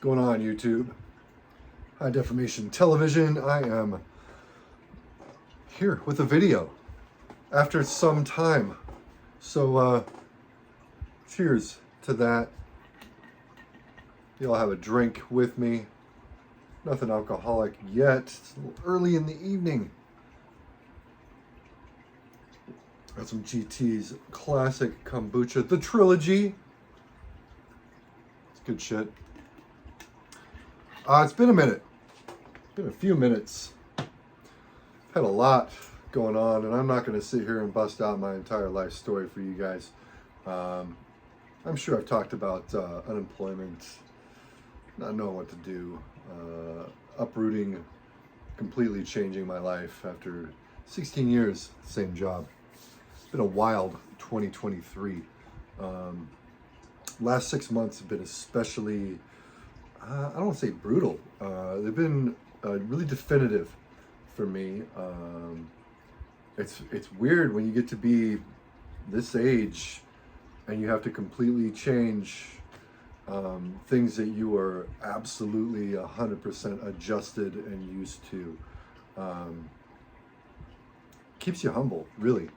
Going on YouTube, high definition television. I am here with a video after some time, so cheers to that. Y'all have a drink with me. Nothing alcoholic yet. It's a little early in the evening. Got some GT's classic kombucha, the trilogy. It's good shit. It's been a minute. It's been a few minutes. Had a lot going on, and I'm not going to sit here and bust out my entire life story for you guys. I'm sure I've talked about unemployment, not knowing what to do, uprooting, completely changing my life after 16 years, same job. It's been a wild 2023. Last 6 months have been especially, I don't want to say brutal. They've been really definitive for me. It's weird when you get to be this age and you have to completely change things that you are absolutely 100% adjusted and used to. Keeps you humble, really.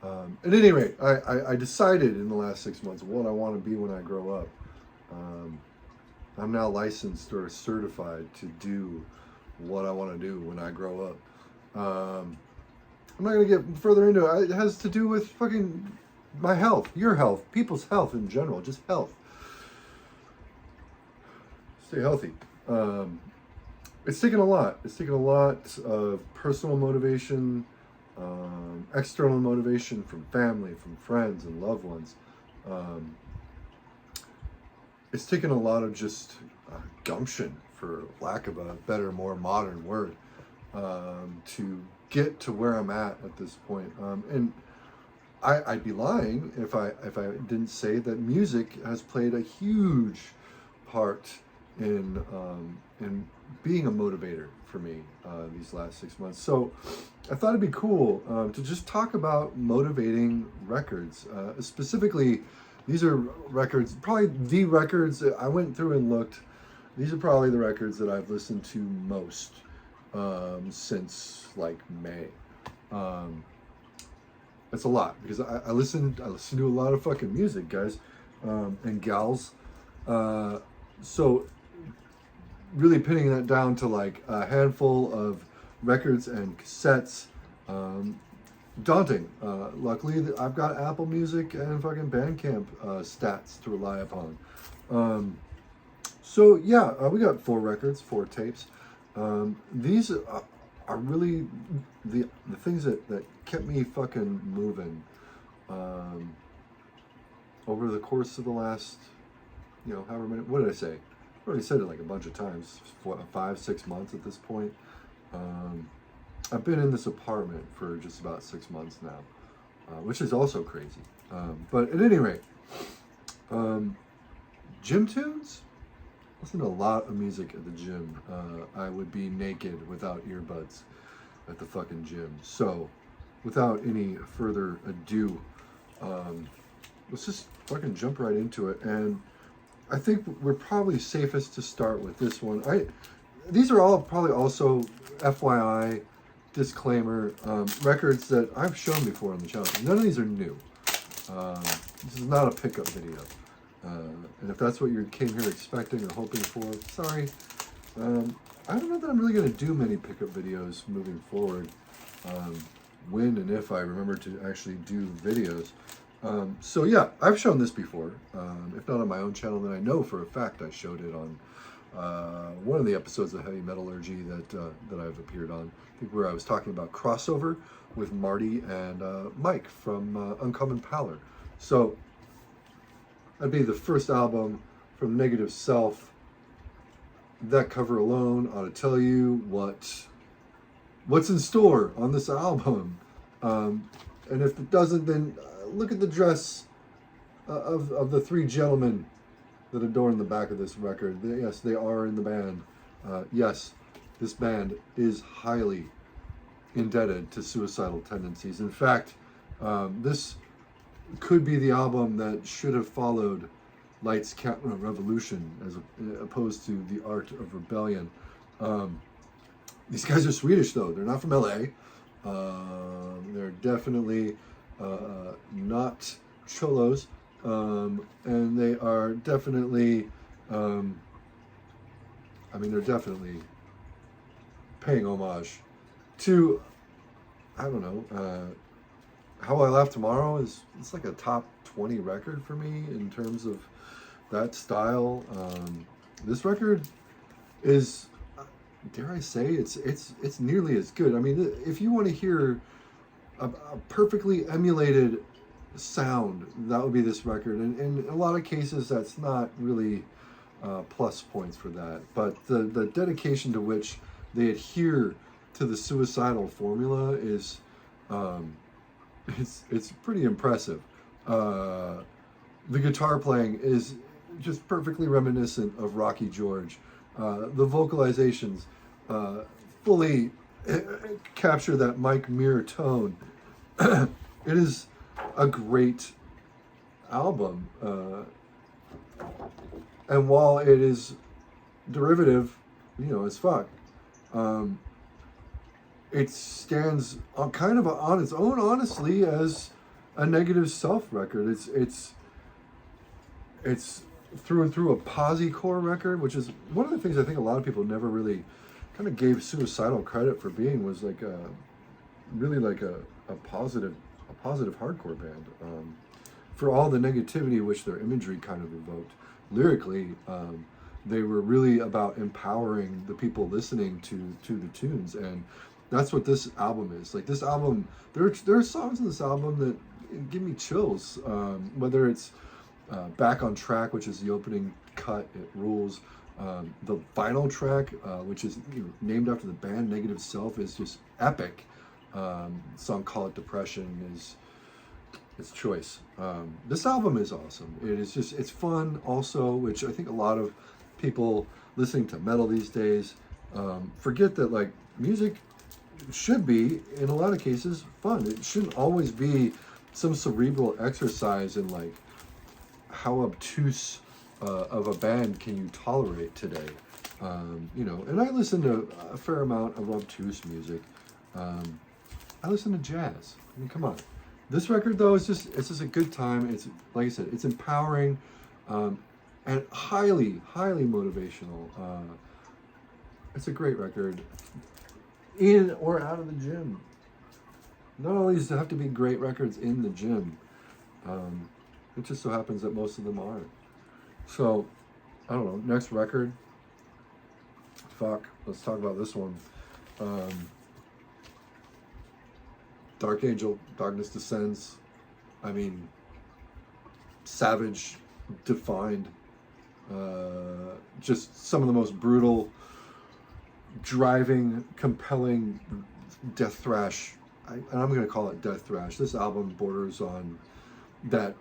At any rate, I decided in the last 6 months what I want to be when I grow up. I'm now licensed or certified to do what I want to do when I grow up. I'm not going to get further into it. It has to do with fucking my health, your health, people's health in general, just health. Stay healthy. It's taken a lot. It's taken a lot of personal motivation, external motivation from family, from friends and loved ones. It's taken a lot of just gumption, for lack of a better, more modern word, to get to where I'm at this point. And I'd be lying if I didn't say that music has played a huge part in being a motivator for me these last 6 months. So I thought it'd be cool to just talk about motivating records. Specifically, these are records, probably the records that I went through and looked. These are probably the records that I've listened to most since like May. That's a lot because I listen to a lot of fucking music, guys and gals. So really pinning that down to like a handful of records and cassettes, daunting. Luckily, I've got Apple Music and fucking Bandcamp stats to rely upon. So yeah, we got 4 records, 4 tapes. These are really the things that kept me fucking moving over the course of the last, however many, what did I say? I already said it like a bunch of times, 5-6 months at this point. I've been in this apartment for just about 6 months now, which is also crazy. But at any rate, gym tunes? Listen to a lot of music at the gym. I would be naked without earbuds at the fucking gym. So, without any further ado, let's just fucking jump right into it. And I think we're probably safest to start with this one. These are all probably also FYI, disclaimer, records that I've shown before on the channel. None of these are new. This is not a pickup video. And if that's what you came here expecting or hoping for, sorry. I don't know that I'm really going to do many pickup videos moving forward. When and if I remember to actually do videos. So yeah, I've shown this before. If not on my own channel, then I know for a fact I showed it on one of the episodes of Heavy Metallurgy that I've appeared on. I think where I was talking about Crossover with Marty and Mike from Uncommon Pallor. So that'd be the first album from Negative Self. That cover alone ought to tell you what's in store on this album. And if it doesn't, then look at the dress of the 3 gentlemen that adorn the back of this record. Yes, they are in the band. Yes, this band is highly indebted to Suicidal Tendencies. In fact, this could be the album that should have followed Light's Revolution, as opposed to The Art of Rebellion. These guys are Swedish, though. They're not from LA. They're definitely not cholos. And they are definitely, they're definitely paying homage to, I don't know, How I Laugh Tomorrow it's like a top 20 record for me in terms of that style. This record is, dare I say, it's nearly as good. I mean, if you want to hear a perfectly emulated sound, that would be this record. And in a lot of cases, that's not really plus points for that. But the dedication to which they adhere to the suicidal formula is, it's pretty impressive. The guitar playing is just perfectly reminiscent of Rocky George. The vocalizations fully capture that Mike Muir tone. It is a great album, and while it is derivative, as fuck, it stands on kind of on its own, honestly, as a Negative Self record. It's through and through a posi-core record, which is one of the things I think a lot of people never really kind of gave Suicidal credit for being, was like a positive hardcore band. For all the negativity which their imagery kind of evoked, lyrically, they were really about empowering the people listening to the tunes, and that's what this album is. Like, this album, there are songs in this album that give me chills. Whether it's Back on Track, which is the opening cut, it rules. The final track, which is named after the band Negative Self, is just epic. Song Call It Depression is its choice. This album is awesome. It's fun also, which I think a lot of people listening to metal these days forget that, like, music should be, in a lot of cases, fun. It shouldn't always be some cerebral exercise in, like, how obtuse of a band can you tolerate today. And I listen to a fair amount of obtuse music. I listen to jazz. I mean, come on. This record, though, it's just a good time. It's, like I said, it's empowering, and highly motivational. It's a great record, in or out of the gym. Not always have to be great records in the gym. It just so happens that most of them are. So, I don't know. Next record. Fuck. Let's talk about this one. Dark Angel, Darkness Descends. I mean, savage, defined. Just some of the most brutal, driving, compelling death thrash. And I'm going to call it death thrash. This album borders on that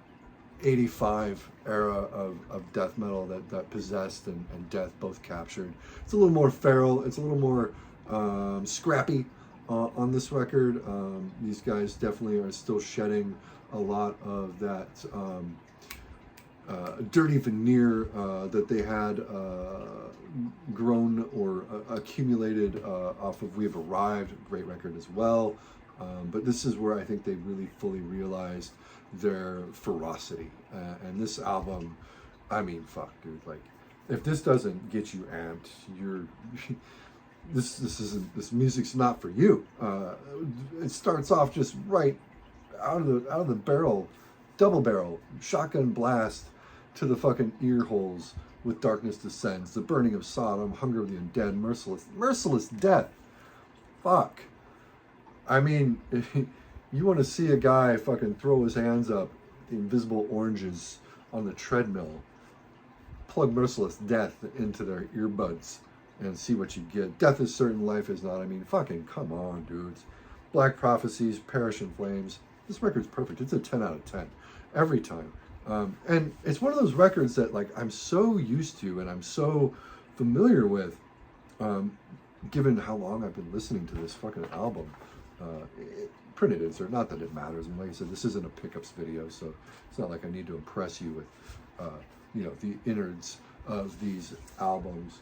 85 era of death metal that Possessed and Death both captured. It's a little more feral. It's a little more scrappy on this record. These guys definitely are still shedding a lot of that dirty veneer that they had grown or accumulated off of We Have Arrived, great record as well. But this is where I think they really fully realized their ferocity. And this album, I mean, fuck, dude. Like, if this doesn't get you amped, you're this music's not for you. It starts off just right out of the barrel, double barrel, shotgun blast to the fucking ear holes with Darkness Descends, The Burning of Sodom, Hunger of the Undead, Merciless Death. Fuck. I mean, if you want to see a guy fucking throw his hands up, the invisible oranges on the treadmill, plug Merciless Death into their earbuds and see what you get. Death is Certain, Life is Not. I mean, fucking come on, dudes. Black Prophecies, Perish in Flames. This record's perfect. It's a 10 out of 10 every time. And it's one of those records that, like, I'm so used to and I'm so familiar with, given how long I've been listening to this fucking album. Printed insert, not that it matters. And like I said, this isn't a pickups video, so it's not like I need to impress you with you know, the innards of these albums.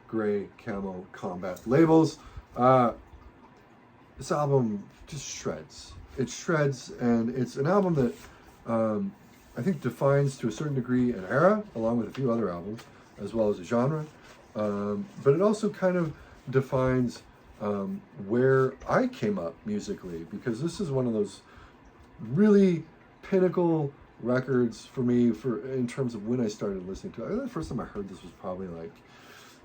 Gray Camo Combat labels. This album just shreds. It shreds, and it's an album that I think defines to a certain degree an era, along with a few other albums, as well as a genre. But it also kind of defines where I came up musically, because this is one of those really pinnacle records for me in terms of when I started listening to it. The first time I heard this was probably like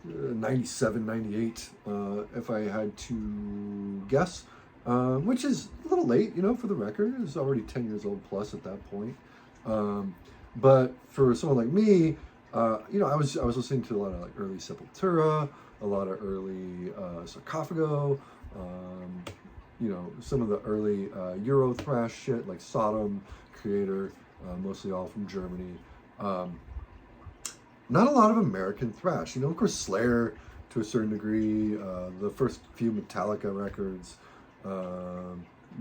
97, 98, if I had to guess, which is a little late, you know, for the record. It was already 10 years old plus at that point. But for someone like me, you know, I was listening to a lot of like early Sepultura, a lot of early Sarcophago, you know, some of the early Euro thrash shit like Sodom, Creator, mostly all from Germany. Not a lot of American thrash, you know. Of course, Slayer to a certain degree. The first few Metallica records,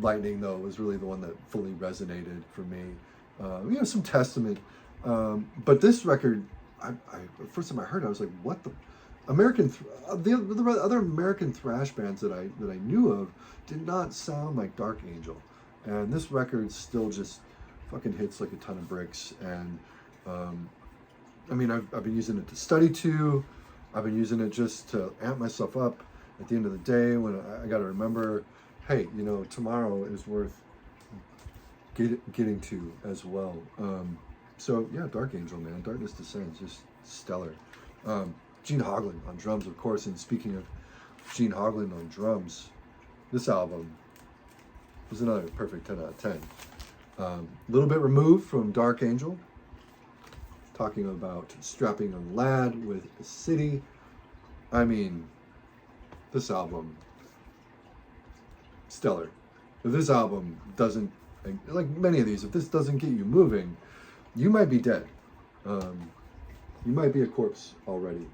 Lightning though was really the one that fully resonated for me. You know, some Testament, but this record, I the first time I heard it, I was like, what the American? The other American thrash bands that I knew of did not sound like Dark Angel, and this record still just fucking hits like a ton of bricks. And I mean, I've been using it to study to. I've been using it just to amp myself up at the end of the day when I got to remember, hey, you know, tomorrow is worth getting to as well. So yeah, Dark Angel, man. Darkness Descends, just stellar. Gene Hoglan on drums, of course. And speaking of Gene Hoglan on drums, this album was another perfect 10 out of 10. A little bit removed from Dark Angel, talking about strapping a lad with a city. I mean, this album, stellar. If this album doesn't, like many of these, if this doesn't get you moving, you might be dead. You might be a corpse already.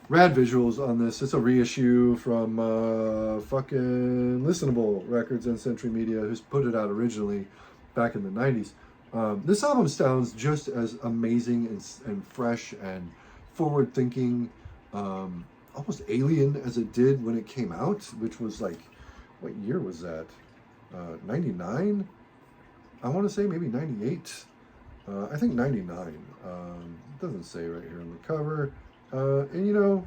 Rad visuals on this. It's a reissue from fucking Listenable Records and Century Media, who's put it out originally back in the 90s. This album sounds just as amazing and fresh and forward-thinking, almost alien as it did when it came out, which was like, what year was that? 99? I want to say maybe 98. I think 99. It doesn't say right here on the cover. And you know,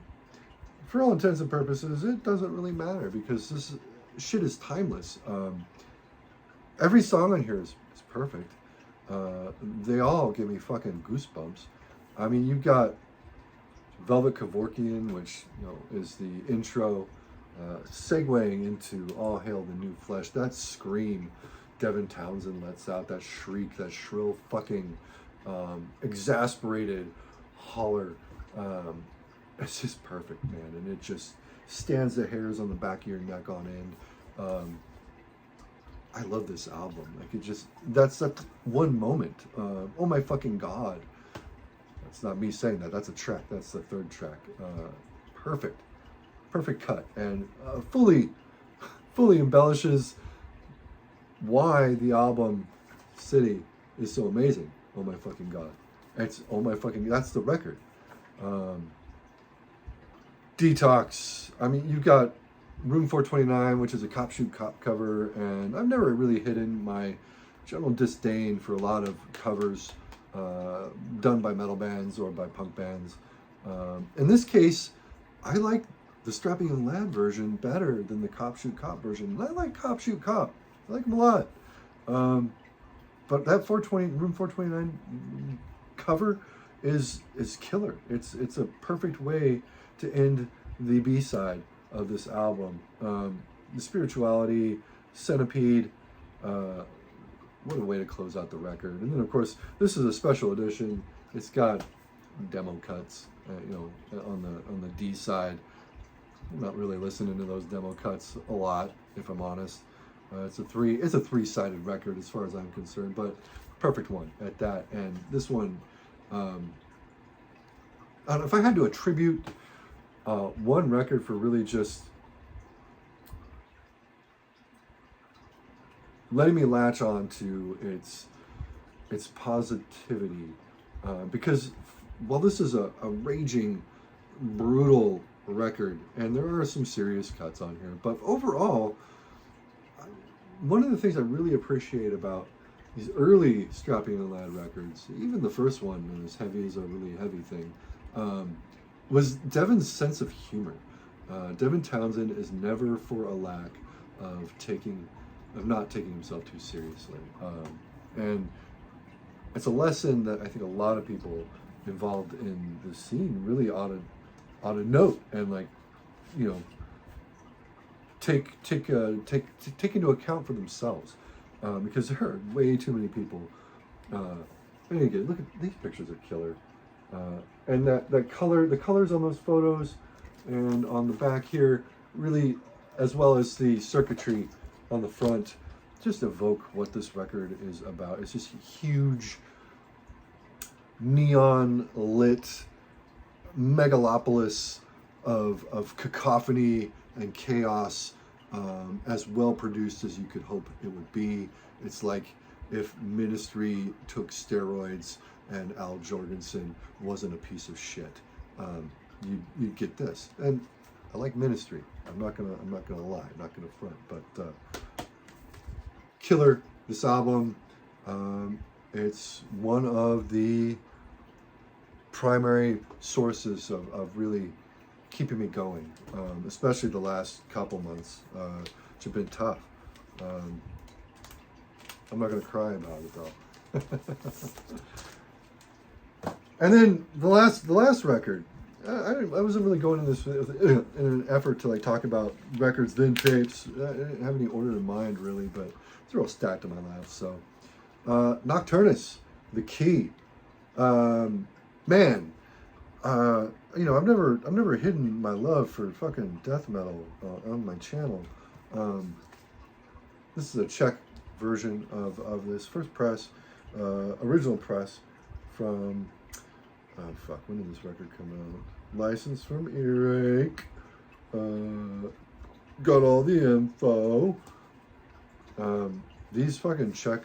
for all intents and purposes, it doesn't really matter because this shit is timeless. Every song on here is perfect. They all give me fucking goosebumps. I mean, you've got Velvet Kevorkian, which, you know, is the intro, segueing into All Hail the New Flesh. That scream Devin Townsend lets out, that shriek, that shrill fucking exasperated holler. It's just perfect, man, and it just stands the hairs on the back of your neck on end. I love this album. Like, it just, that's that one moment. Oh my fucking God. That's not me saying that. That's a track. That's the third track. Perfect. Perfect cut. And fully embellishes why the album City is so amazing. Oh my fucking God. It's, oh my fucking, that's the record. Detox. I mean, you've got Room 429, which is a Cop Shoot Cop cover, and I've never really hidden my general disdain for a lot of covers done by metal bands or by punk bands. In this case, I like the Strapping Young Lad version better than the Cop Shoot Cop version. I like Cop Shoot Cop. I like them a lot. But that Room 429 cover is killer. It's a perfect way to end the B-side of this album. The spirituality, Centipede, what a way to close out the record. And then of course, this is a special edition. It's got demo cuts, you know, on the D side. I'm not really listening to those demo cuts a lot, if I'm honest. It's a three-sided record as far as I'm concerned, but perfect one at that. And this one, if I had to attribute one record for really just letting me latch on to its positivity because while this is a raging, brutal record, and there are some serious cuts on here, but overall, one of the things I really appreciate about these early Strapping and Lad records, even the first one, as heavy as a really heavy thing, was Devin's sense of humor. Devin Townsend is never for a lack of not taking himself too seriously, and it's a lesson that I think a lot of people involved in the scene really ought to note and, like, you know, take into account for themselves, because there are way too many people. Again, look at these pictures are killer, and that color, the colors on those photos and on the back here, really, as well as the circuitry on the front, just evoke what this record is about. It's just huge, neon lit megalopolis of cacophony and chaos, as well produced as you could hope it would be. It's like if Ministry took steroids and Al Jorgensen wasn't a piece of shit. You'd get this. And I like Ministry. I'm not gonna lie. I'm not gonna front. But killer, this album. It's one of the primary sources of really keeping me going, especially the last couple months, which have been tough. I'm not going to cry about it though. And then the last record, I wasn't really going into this in an effort to, like, talk about records, then tapes. I didn't have any order in mind really, but it's all stacked in my lap. So Nocturnus, The Key. Man, you know, I've never hidden my love for fucking death metal on my channel. This is a Czech version of this first press, original press from, when did this record come out? Licensed from Earache. Got all the info. These fucking Czech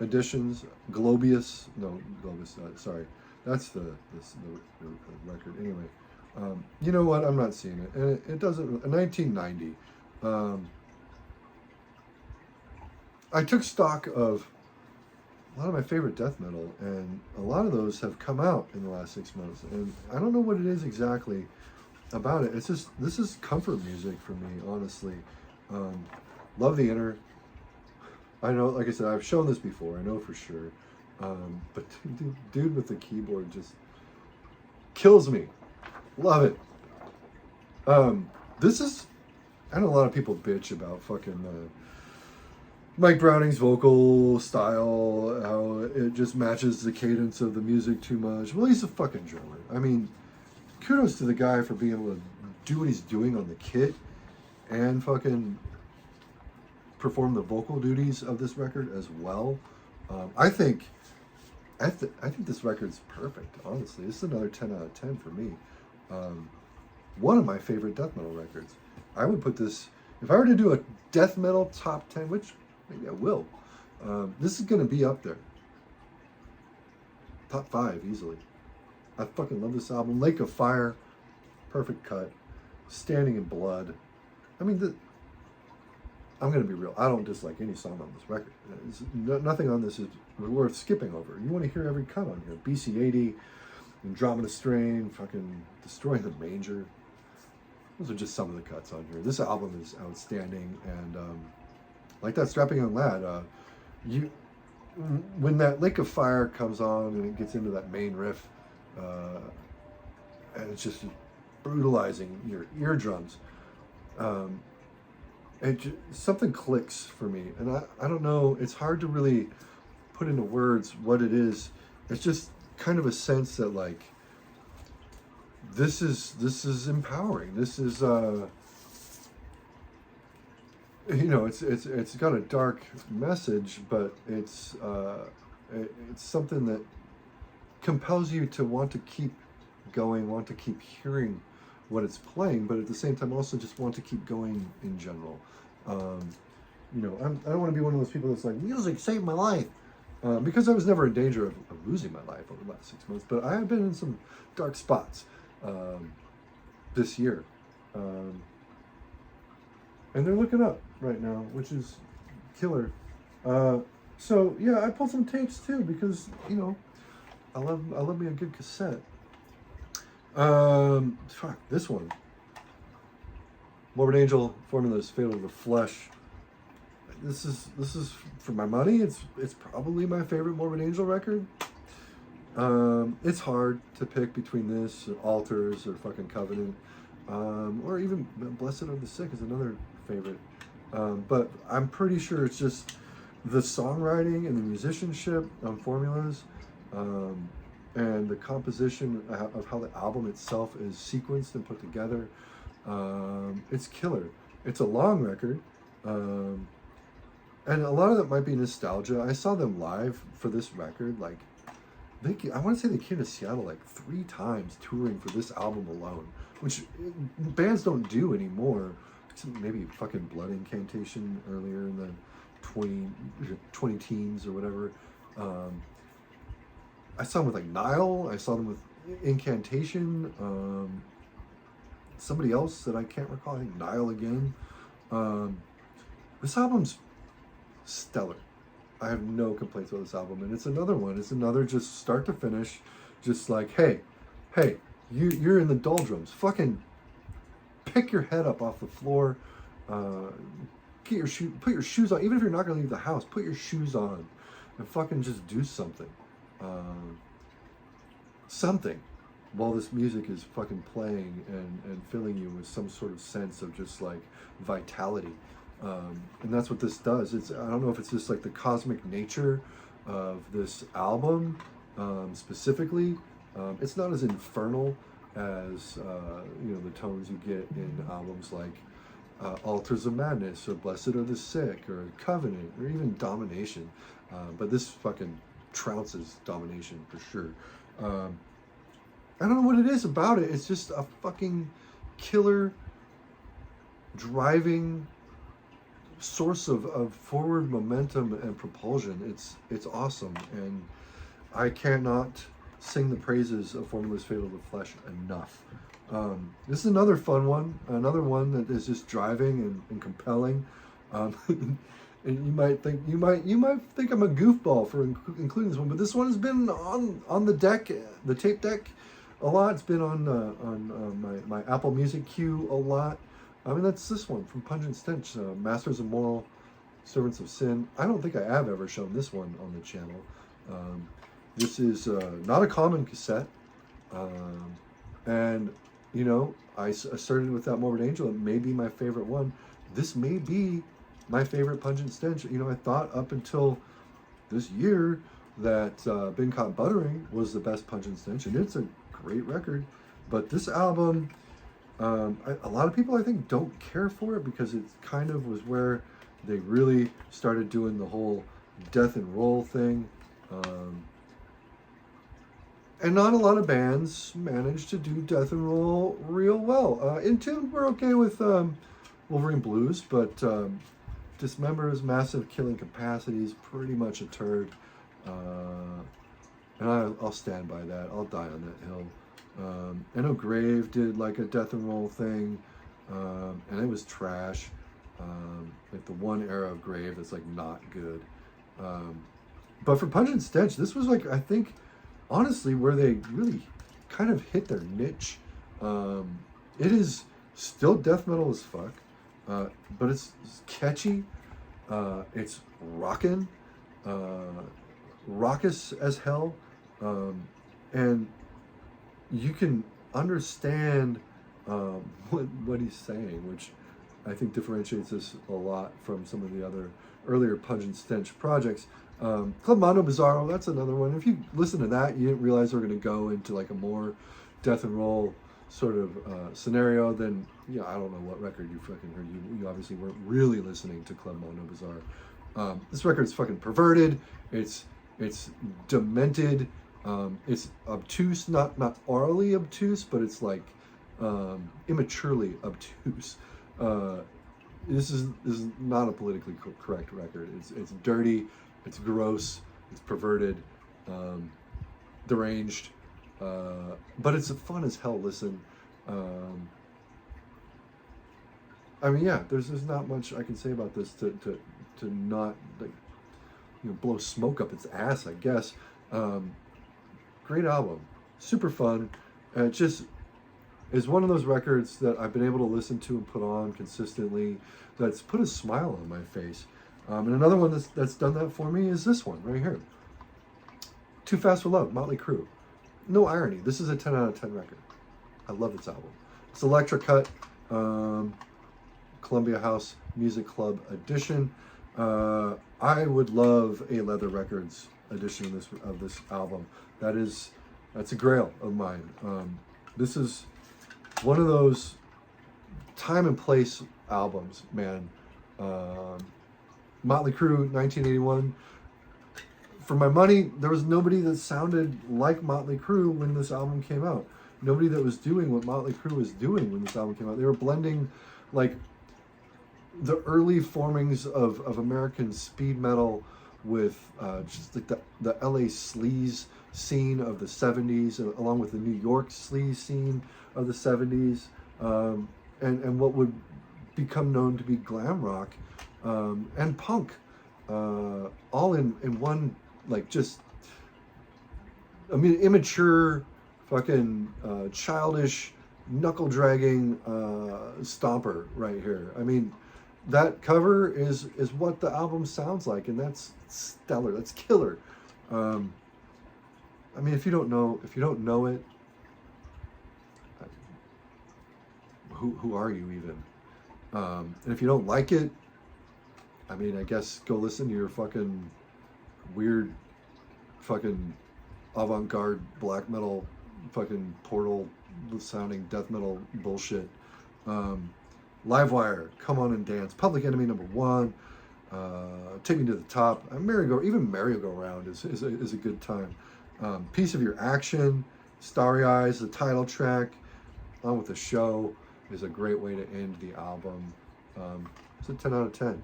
editions, Globius, sorry, that's the record. Anyway, you know what? I'm not seeing it, and it doesn't. 1990. I took stock of a lot of my favorite death metal, and a lot of those have come out in the last 6 months, and I don't know what it is exactly about it. It's just, this is comfort music for me, honestly. Love the Inner. I know, like I said, I've shown this before, I know for sure. But dude with the keyboard just kills me. Love it. This is, I know a lot of people bitch about fucking Mike Browning's vocal style, how it just matches the cadence of the music too much. Well, he's a fucking drummer. I mean, kudos to the guy for being able to do what he's doing on the kit and fucking perform the vocal duties of this record as well. I think this record's perfect, honestly. This is another 10 out of 10 for me. One of my favorite death metal records. I would put this, if I were to do a death metal top 10, which maybe I will, this is going to be up there. Top 5, easily. I fucking love this album. Lake of Fire, perfect cut. Standing in Blood. I mean, I'm going to be real. I don't dislike any song on this record. Nothing on this is worth skipping over. You want to hear every cut on here. BC-80, Andromeda Strain, fucking Destroying the Manger. Those are just some of the cuts on here. This album is outstanding, and like that Strapping Young Lad, when that Lake of Fire comes on and it gets into that main riff, and it's just brutalizing your eardrums, something clicks for me, and I don't know, it's hard to really put into words what it is. It's just kind of a sense that, like, this is empowering. This is you know, it's got a dark message, but it's something that compels you to want to keep going, want to keep hearing what it's playing, but at the same time also just want to keep going in general. You know, I don't want to be one of those people that's like, music saved my life. because I was never in danger of losing my life over the last 6 months. But I have been in some dark spots this year. And they're looking up right now, which is killer. So yeah, I pulled some tapes too because, you know, I love me a good cassette. Fuck this one. Morbid Angel, Formulas, Fatal to the Flesh. This is for my money. It's probably my favorite Morbid Angel record. It's hard to pick between this, or Altars, or fucking Covenant, or even Blessed Are the Sick is another favorite. But I'm pretty sure it's just the songwriting and the musicianship on Formulas, and the composition of how the album itself is sequenced and put together. It's killer. It's a long record, and a lot of that might be nostalgia. I saw them live for this record. Like, I want to say they came to Seattle like 3 times touring for this album alone, which bands don't do anymore. Maybe fucking Blood Incantation earlier in the 20 teens or whatever. I saw them with like Nile. I saw them with Incantation. Somebody else that I can't recall. I think Nile again. This album's stellar. I have no complaints about this album, and it's another one. It's another just start to finish, just like, hey, you're in the doldrums. Fucking pick your head up off the floor. Put your shoes on. Even if you're not gonna leave the house, put your shoes on, and fucking just do something. Something. While this music is fucking playing and filling you with some sort of sense of just like vitality. And that's what this does. I don't know if it's just like the cosmic nature of this album specifically. It's not as infernal as you know, the tones you get in albums like Altars of Madness or Blessed Are the Sick or Covenant or even Domination. But this fucking trounces Domination for sure. I don't know what it is about it. It's just a fucking killer driving source of forward momentum and propulsion. It's awesome, and I cannot sing the praises of Formulas Fatal to the Flesh enough. This is another fun one, another one that is just driving and compelling. And you might think I'm a goofball for including this one, but this one has been on the deck, the tape deck, a lot. It's been on my Apple Music queue a lot. I mean, that's this one from Pungent Stench, Masters of Moral, Servants of Sin. I don't think I have ever shown this one on the channel. This is not a common cassette. And, you know, I started with that Morbid Angel. It may be my favorite one. This may be my favorite Pungent Stench. You know, I thought up until this year that Been Caught Buttering was the best Pungent Stench, and it's a great record. But this album, a lot of people I think don't care for it because it kind of was where they really started doing the whole death and roll thing. And not a lot of bands managed to do death and roll real well. In tune, we're okay with Wolverine Blues, but Dismember's massive killing capacity is pretty much a turd. And I'll stand by that. I'll die on that hill. I know Grave did like a death and roll thing, and it was trash. Like the one era of Grave that's like not good. But for Pungent Stench, this was like, I think, honestly, where they really kind of hit their niche. It is still death metal as fuck, but it's catchy. It's rockin', raucous as hell, and you can understand what he's saying, which I think differentiates this a lot from some of the other earlier Pungent Stench projects. Club Mondo Bizarro, that's another one. If you listen to that, you didn't realize we're going to go into like a more death and roll sort of scenario, then yeah, I don't know what record you fucking heard. You obviously weren't really listening to Club Mondo Bizarro. This record's fucking perverted. It's demented. It's obtuse, not orally obtuse, but it's like immaturely obtuse. This is not a politically correct record. It's dirty. It's gross. It's perverted, deranged, but it's a fun as hell listen. I mean, yeah, there's not much I can say about this to not like, blow smoke up its ass, I guess. Great album, super fun. It just is one of those records that I've been able to listen to and put on consistently. That's put a smile on my face. And another one that's done that for me is this one right here. Too Fast for Love, Motley Crue. No irony. This is a 10 out of 10 record. I love this album. It's Electra Cut. Columbia House Music Club edition. I would love a Leather Records edition of this album. That's a grail of mine. This is one of those time and place albums, man. Motley Crue, 1981. For my money, there was nobody that sounded like Motley Crue when this album came out. Nobody that was doing what Motley Crue was doing when this album came out. They were blending like the early formings of American speed metal with just like the LA sleaze scene of the 70s, along with the New York sleaze scene of the 70s, and what would become known to be glam rock and punk, all in one, like, just, I mean, immature, fucking childish, knuckle dragging stomper right here. I mean, that cover is what the album sounds like, and that's stellar. That's killer. I mean, if you don't know it, who are you even? And if you don't like it, I mean, I guess go listen to your fucking weird, fucking avant-garde black metal, fucking Portal sounding death metal bullshit. Livewire, Come On and Dance, Public Enemy #1, Take Me to the Top, Merry-Go-Round is a good time. Piece of Your Action, Starry Eyes, the title track, On With the Show is a great way to end the album. It's a 10 out of 10.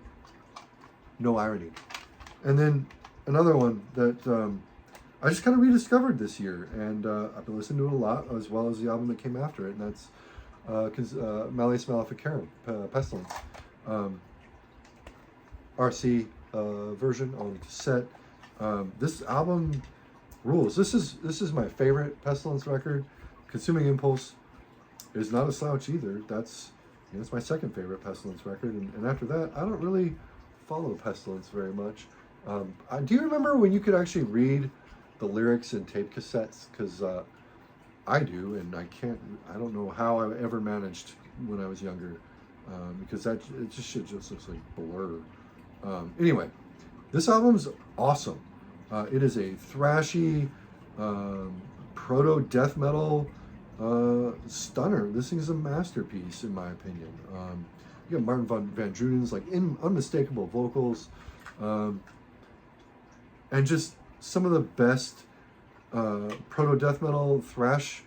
No irony. And then another one that I just kind of rediscovered this year, and I've been listening to it a lot, as well as the album that came after it, and that's Malleus Maleficarum, Pestilence. RC version on cassette. This album rules. This is my favorite Pestilence record. Consuming Impulse is not a slouch either. That's my second favorite Pestilence record, and after that, I don't really follow Pestilence very much. Do you remember when you could actually read the lyrics in tape cassettes? Because I do, and I don't know how I ever managed when I was younger, because shit just looks like blur. Anyway, this album's awesome. It is a thrashy, proto death metal stunner. This thing is a masterpiece, in my opinion. You got Martin Van Druden's like unmistakable vocals, and just some of the best proto death metal thrash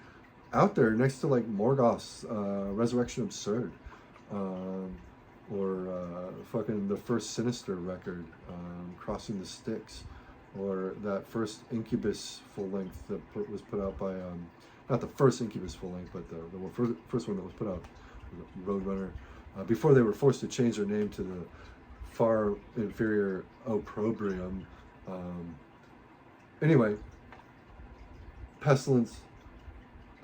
out there, next to like Morgoth's Resurrection Absurd, or fucking the first Sinister record, Crossing the Styx, or that first Incubus full length that was put out by not the first Incubus full length, but the first one that was put out, Roadrunner, before they were forced to change their name to the far inferior Opprobrium. Anyway, Pestilence,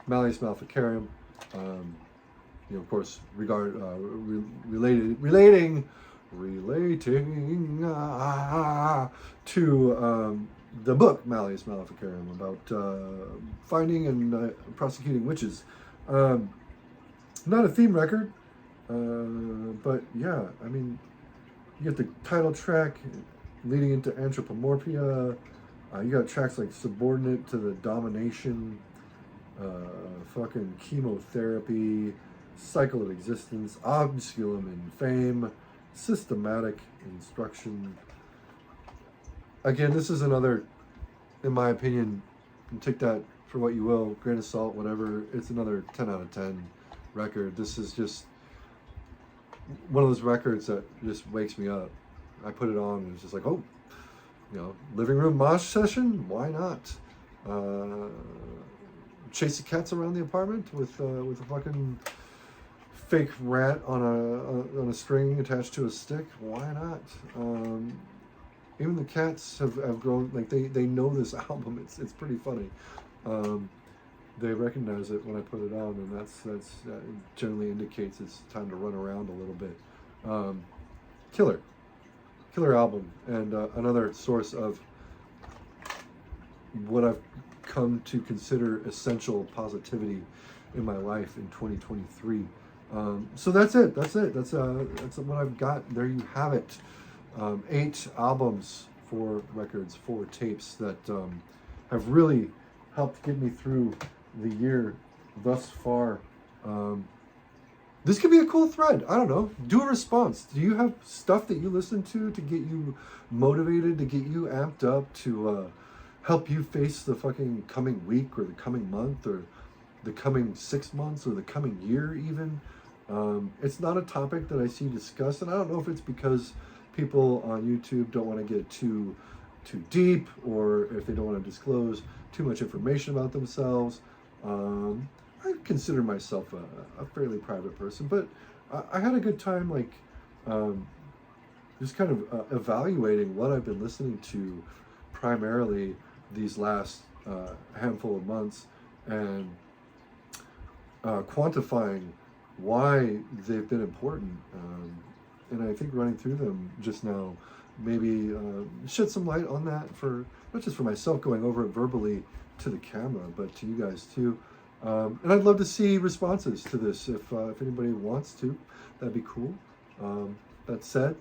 Malleus Maleficarum, of course, relating to the book Malleus Maleficarum, about finding and prosecuting witches. Not a theme record, but yeah, I mean, you get the title track leading into Anthropomorphia. You got tracks like Subordinate to the Domination, fucking Chemotherapy, Cycle of Existence, Obsculum in Fame, Systematic Instruction. Again, this is another, in my opinion, you take that for what you will, grain of salt, whatever, it's another 10 out of 10 record. This is just one of those records that just wakes me up. I put it on and it's just like, oh, living room mosh session. Why not? Chase the cats around the apartment with a fucking fake rat on a string attached to a stick. Why not? Even the cats have grown, like they know this album. It's pretty funny. They recognize it when I put it on, and that generally indicates it's time to run around a little bit. Killer album, and another source of what I've come to consider essential positivity in my life in 2023. So that's it. That's what I've got. There you have it. 8 albums, 4 records, 4 tapes that have really helped get me through the year thus far. This could be a cool thread. I don't know. Do a response. Do you have stuff that you listen to get you motivated, to get you amped up, to help you face the fucking coming week or the coming month or the coming 6 months or the coming year even? It's not a topic that I see discussed, and I don't know if it's because people on YouTube don't want to get too deep, or if they don't want to disclose too much information about themselves. I consider myself a fairly private person, but I had a good time, like, just kind of evaluating what I've been listening to primarily these last handful of months, and quantifying why they've been important. And I think running through them just now maybe shed some light on that, for not just for myself going over it verbally to the camera, but to you guys too. And I'd love to see responses to this if anybody wants to. That'd be cool. That said,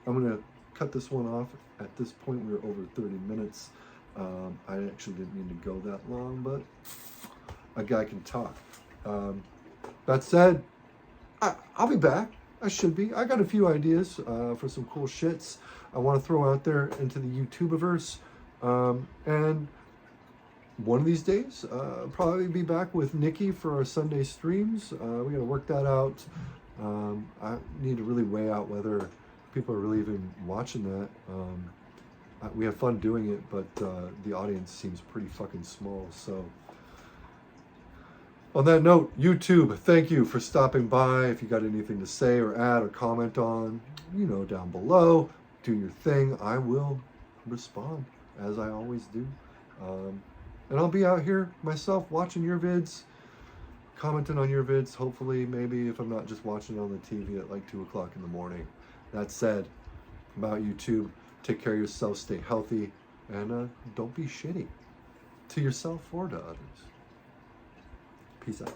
I'm going to cut this one off. At this point, we're over 30 minutes. I actually didn't mean to go that long, but a guy can talk. That said, I'll be back. I should be. I got a few ideas for some cool shits I want to throw out there into the YouTubeverse. And one of these days, I'll probably be back with Nikki for our Sunday streams. We got to work that out. I need to really weigh out whether people are really even watching that. We have fun doing it, but the audience seems pretty fucking small. So on that note, YouTube, thank you for stopping by. If you got anything to say or add or comment on, down below, do your thing. I will respond, as I always do. And I'll be out here myself watching your vids, commenting on your vids, hopefully, maybe, if I'm not just watching it on the TV at like 2 o'clock in the morning. That said, about YouTube, take care of yourself, stay healthy, and don't be shitty to yourself or to others. Peace out.